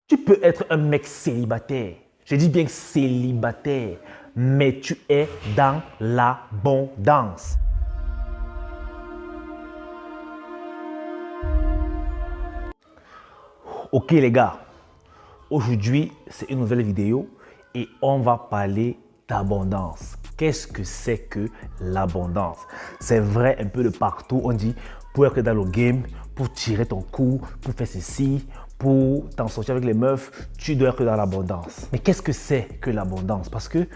Tu peux être un mec célibataire, je dis bien célibataire, mais tu es dans l'abondance. Ok les gars, aujourd'hui c'est une nouvelle vidéo et on va parler d'abondance. Qu'est-ce que c'est que l'abondance? C'est vrai un peu de partout, on dit pour être dans le game, pour tirer ton coup, pour faire ceci, pour t'en sortir avec les meufs, tu dois être dans l'abondance. Mais qu'est-ce que c'est que l'abondance? Parce que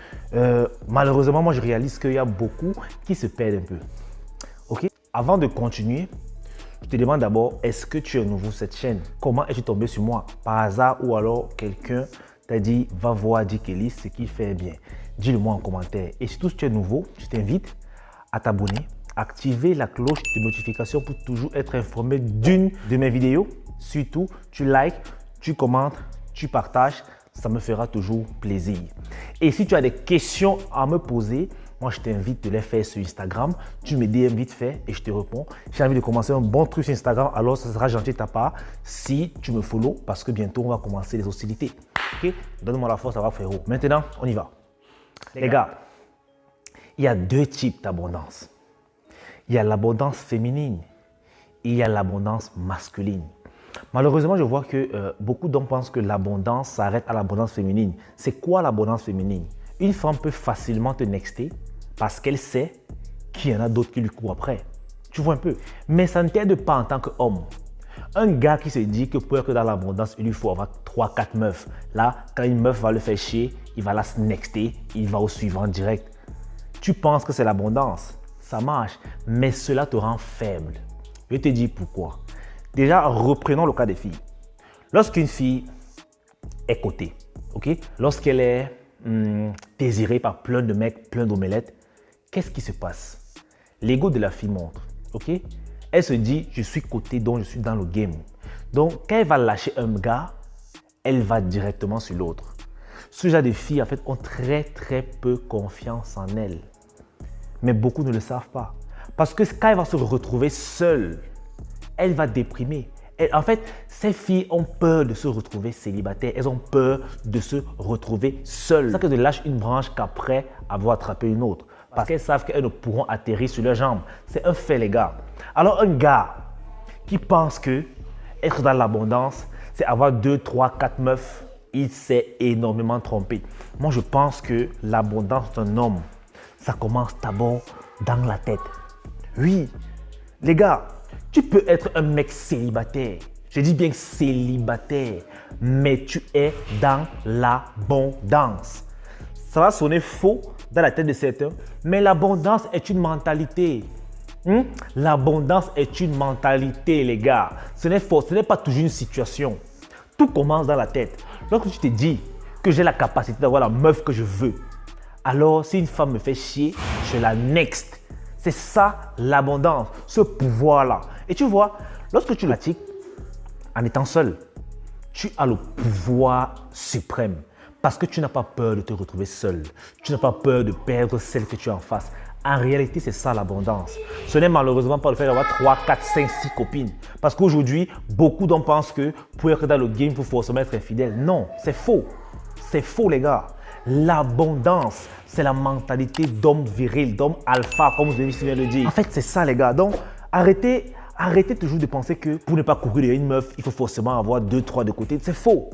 malheureusement, moi je réalise qu'il y a beaucoup qui se perdent un peu. Ok? Avant de continuer, je te demande d'abord, est-ce que tu es nouveau sur cette chaîne? Comment es-tu tombé sur moi? Par hasard ou alors quelqu'un t'a dit, va voir Dick Ellis, ce qu'il fait bien. Dis-le moi en commentaire. Et surtout, si tu es nouveau, je t'invite à t'abonner, activer la cloche de notification pour toujours être informé d'une de mes vidéos. Surtout, tu likes, tu commentes, tu partages, ça me fera toujours plaisir. Et si tu as des questions à me poser, moi je t'invite de les faire sur Instagram. Tu me DM vite fait et je te réponds. J'ai envie de commencer un bon truc sur Instagram, alors ça sera gentil de ta part si tu me follow parce que bientôt on va commencer les hostilités. Ok? Donne-moi la force, ça va frérot. Maintenant, on y va. Les gars, il y a deux types d'abondance. Il y a l'abondance féminine et il y a l'abondance masculine. Malheureusement, je vois que beaucoup d'hommes pensent que l'abondance s'arrête à l'abondance féminine. C'est quoi l'abondance féminine? Une femme peut facilement te nexter parce qu'elle sait qu'il y en a d'autres qui lui courent après. Tu vois un peu? Mais ça ne t'aide pas en tant qu'homme. Un gars qui se dit que pour être dans l'abondance, il lui faut avoir 3-4 meufs. Là, quand une meuf va le faire chier, il va la nexter, il va au suivant direct. Tu penses que c'est l'abondance? Ça marche, mais cela te rend faible. Je te dis pourquoi. Déjà, reprenons le cas des filles. Lorsqu'une fille est cotée, okay? Lorsqu'elle est désirée par plein de mecs, plein d'omelettes, qu'est-ce qui se passe? L'ego de la fille monte. Okay? Elle se dit, je suis cotée, donc je suis dans le game. Donc, quand elle va lâcher un gars, elle va directement sur l'autre. Ce genre de filles, en fait, ont très peu confiance en elles. Mais beaucoup ne le savent pas. Parce que quand elle va se retrouver seule, elle va déprimer. En fait, ces filles ont peur de se retrouver célibataires. Elles ont peur de se retrouver seules. C'est ça qu'elles ne lâchent une branche qu'après avoir attrapé une autre. Parce qu'elles savent qu'elles ne pourront atterrir sur leurs jambes. C'est un fait, les gars. Alors, un gars qui pense que être dans l'abondance, c'est avoir 2, 3, 4 meufs, il s'est énormément trompé. Moi, je pense que l'abondance d'un homme, ça commence d'abord dans la tête. Oui, les gars, tu peux être un mec célibataire, je dis bien célibataire, mais tu es dans l'abondance. Ça va sonner faux dans la tête de certains, mais l'abondance est une mentalité. L'abondance est une mentalité, les gars. Ce n'est faux, ce n'est pas toujours une situation. Tout commence dans la tête. Lorsque tu te dis que j'ai la capacité d'avoir la meuf que je veux, alors si une femme me fait chier, je la next. C'est ça l'abondance, ce pouvoir-là. Et tu vois, lorsque tu pratiques en étant seul, tu as le pouvoir suprême. Parce que tu n'as pas peur de te retrouver seul. Tu n'as pas peur de perdre celle que tu as en face. En réalité, c'est ça l'abondance. Ce n'est malheureusement pas le fait d'avoir 3, 4, 5, 6 copines. Parce qu'aujourd'hui, beaucoup d'hommes pensent que pour être dans le game, il faut forcément être infidèle. Non, c'est faux. C'est faux, les gars. L'abondance, c'est la mentalité d'homme viril, d'homme alpha, comme vous avez si bien le dire. En fait, c'est ça, les gars. Donc, arrêtez toujours de penser que pour ne pas courir derrière une meuf, il faut forcément avoir 2, 3 de côté. C'est faux.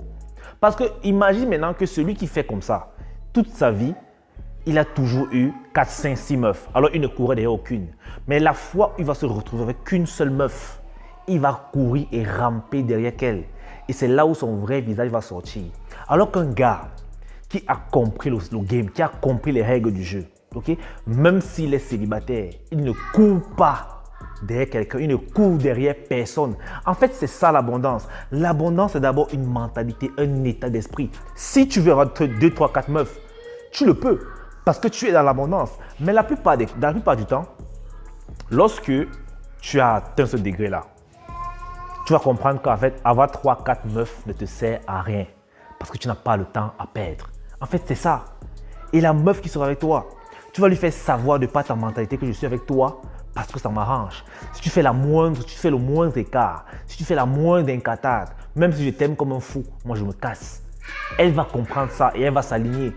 Parce que imagine maintenant que celui qui fait comme ça, toute sa vie, il a toujours eu 4, 5, 6 meufs. Alors, il ne courait derrière aucune. Mais la fois où il va se retrouver avec qu'une seule meuf, il va courir et ramper derrière elle. Et c'est là où son vrai visage va sortir. Alors qu'un gars qui a compris le game, qui a compris les règles du jeu, okay? Même s'il est célibataire, il ne court pas derrière quelqu'un, il ne court derrière personne. En fait, c'est ça l'abondance. L'abondance, c'est d'abord une mentalité, un état d'esprit. Si tu veux avoir 2, 3, 4 meufs, tu le peux parce que tu es dans l'abondance. Mais la plupart du temps, lorsque tu as atteint ce degré-là, tu vas comprendre qu'en fait, avoir 3, 4 meufs ne te sert à rien parce que tu n'as pas le temps à perdre. En fait, c'est ça. Et la meuf qui sera avec toi, tu vas lui faire savoir de par ta mentalité que je suis avec toi parce que ça m'arrange. Si tu fais le moindre écart, si tu fais la moindre incatade, Même si je t'aime comme un fou, moi je me casse. Elle va comprendre ça et elle va s'aligner.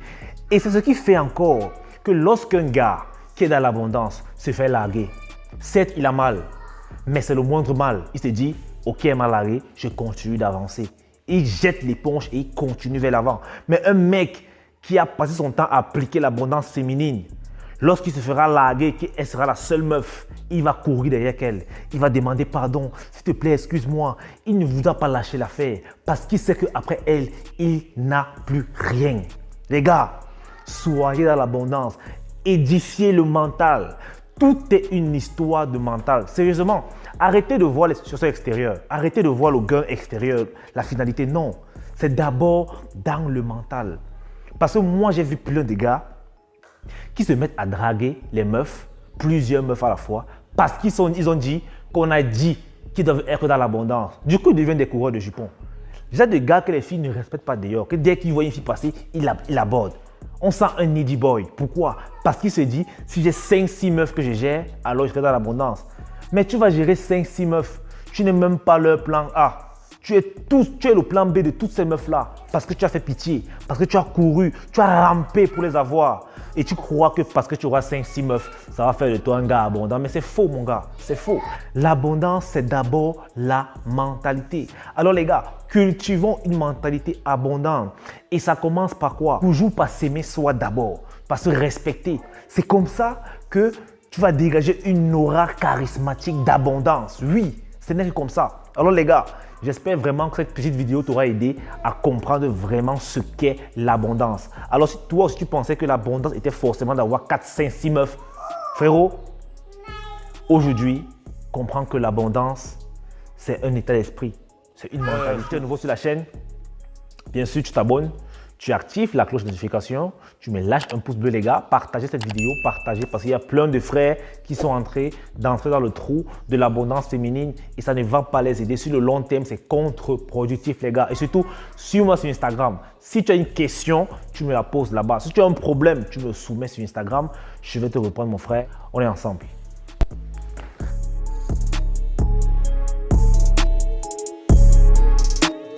Et c'est ce qui fait encore que lorsqu'un gars qui est dans l'abondance se fait larguer, certes il a mal, mais c'est le moindre mal. Il se dit, ok, elle m'a largué, je continue d'avancer. Il jette l'éponge et il continue vers l'avant. Mais un mec qui a passé son temps à appliquer l'abondance féminine, lorsqu'il se fera larguer, qu'elle sera la seule meuf, il va courir derrière elle. Il va demander pardon. S'il te plaît, excuse-moi. Il ne voudra pas lâcher l'affaire parce qu'il sait qu'après elle, il n'a plus rien. Les gars, soyez dans l'abondance. Édifiez le mental. Tout est une histoire de mental. Sérieusement, arrêtez de voir les situations extérieures. Arrêtez de voir le gain extérieur, la finalité. Non, c'est d'abord dans le mental. Parce que moi, j'ai vu plein de gars qui se mettent à draguer les meufs, plusieurs meufs à la fois, parce qu'ils ont dit qu'on a dit qu'ils doivent être dans l'abondance. Du coup, ils deviennent des coureurs de jupons. J'ai des gars que les filles ne respectent pas d'ailleurs, que dès qu'ils voient une fille passer, ils l'abordent. On sent un needy boy. Pourquoi? Parce qu'il se dit, si j'ai 5-6 meufs que je gère, alors je serai dans l'abondance. Mais tu vas gérer 5-6 meufs, tu n'es même pas leur plan A. Tu es le plan B de toutes ces meufs-là parce que tu as fait pitié, parce que tu as couru, tu as rampé pour les avoir. Et tu crois que parce que tu auras 5-6 meufs, ça va faire de toi un gars abondant. Mais c'est faux, mon gars, c'est faux. L'abondance, c'est d'abord la mentalité. Alors les gars, cultivons une mentalité abondante. Et ça commence par quoi? Toujours par s'aimer soi d'abord, par se respecter. C'est comme ça que tu vas dégager une aura charismatique d'abondance. Oui, ce n'est que comme ça. Alors les gars, j'espère vraiment que cette petite vidéo t'aura aidé à comprendre vraiment ce qu'est l'abondance. Alors si toi aussi tu pensais que l'abondance était forcément d'avoir 4, 5, 6 meufs, frérot, aujourd'hui, comprends que l'abondance, c'est un état d'esprit, c'est une mentalité. Si tu es nouveau sur la chaîne, bien sûr tu t'abonnes, tu actives la cloche de notification, tu me lâches un pouce bleu les gars, partagez cette vidéo, partagez parce qu'il y a plein de frères qui sont d'entrer dans le trou de l'abondance féminine et ça ne va pas les aider. Sur le long terme, c'est contre-productif les gars. Et surtout, suis-moi sur Instagram. Si tu as une question, tu me la poses là-bas. Si tu as un problème, tu me soumets sur Instagram. Je vais te répondre mon frère. On est ensemble.